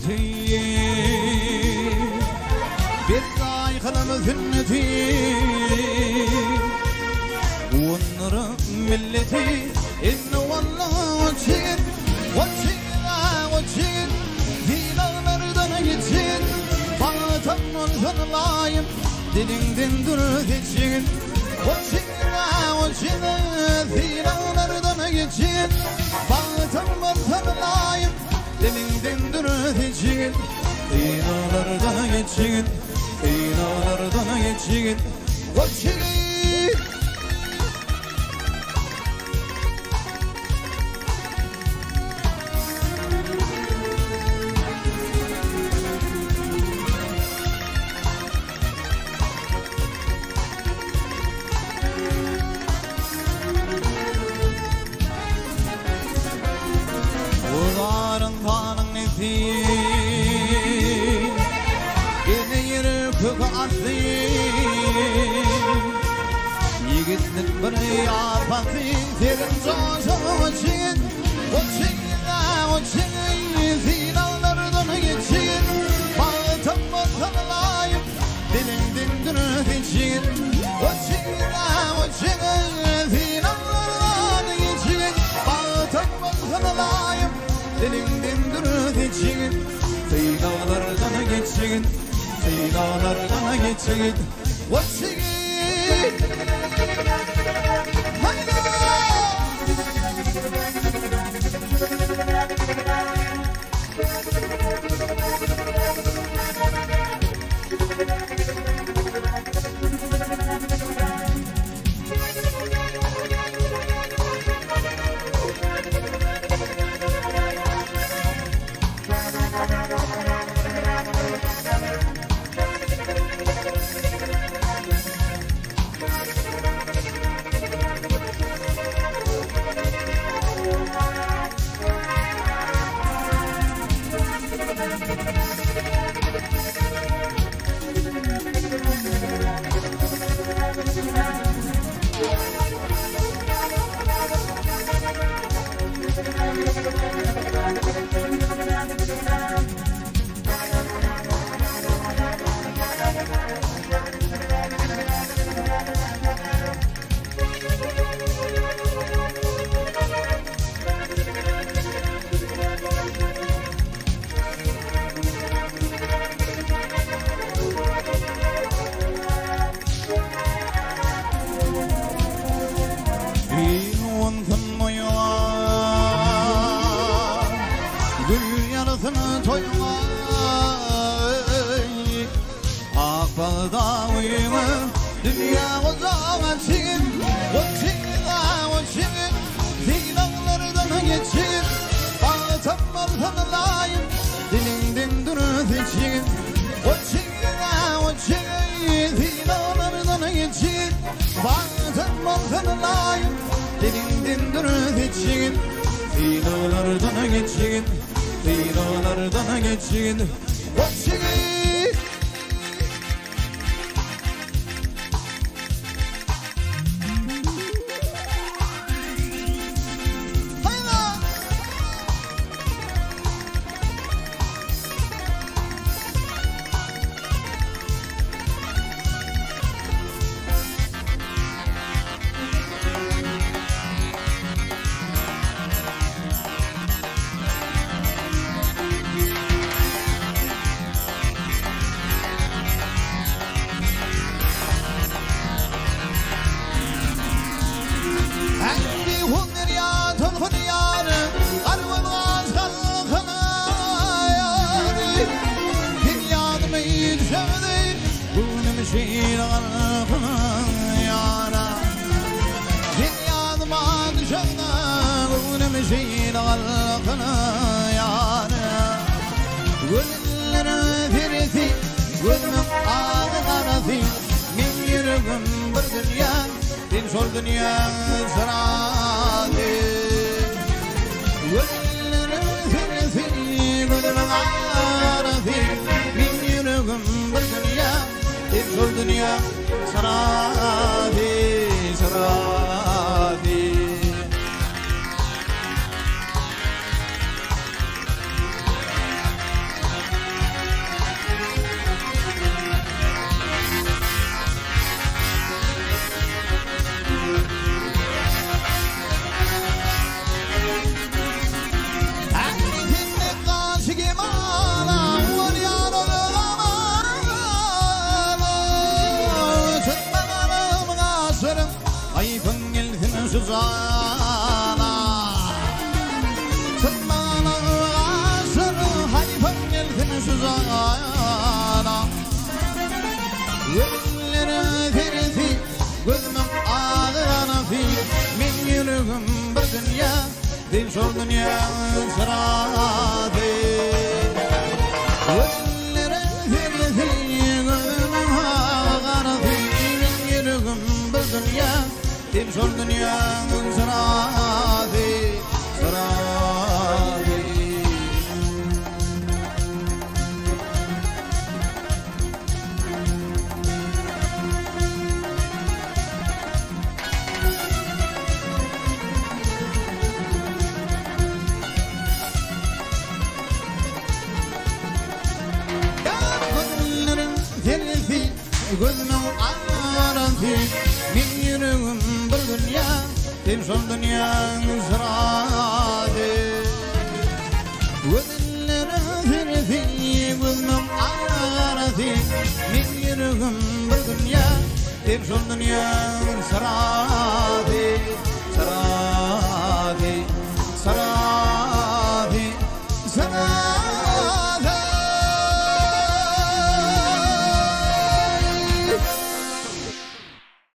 رحمتي بالله خلم ذنتي والنار ملتي إن والله وجهك وجهك في نارنا geçin Bağıtanın sanılayım Dilin durduracak Vacina Zinalardan geçin Bağıtanın sanılayım Dilin durduracak Zinalardan geçin Zinalardan geçin Vacina Yigitlik bir yapatı Terin çoğuşun Uçin Zinalardan geçin Bağıtanma tanılayım Dilin durduracak Uçin Zinalardan geçin Bağıtanma tanılayım Dilin durduracak Zinalardan geçin Zinalardan geçin Uçin ayıpın gelsin şu zana Sırmana aşırı ayıpın gelsin şu zana Gülleri ferisi gözümün ağırana fi Min yürügüm bir dünya dil şol dünya sıradı Gülleri ferisi gözümün ağırana fi Min yürügüm bir dünya dil şol dünya sıradı Gözümün ağrıntı min yürüğüm bir dünya Dem son dünyanın sıradı Gözümün ferisi gözümün ağrıntı min yürüğüm bir dünya Dem son dünyanın sıradı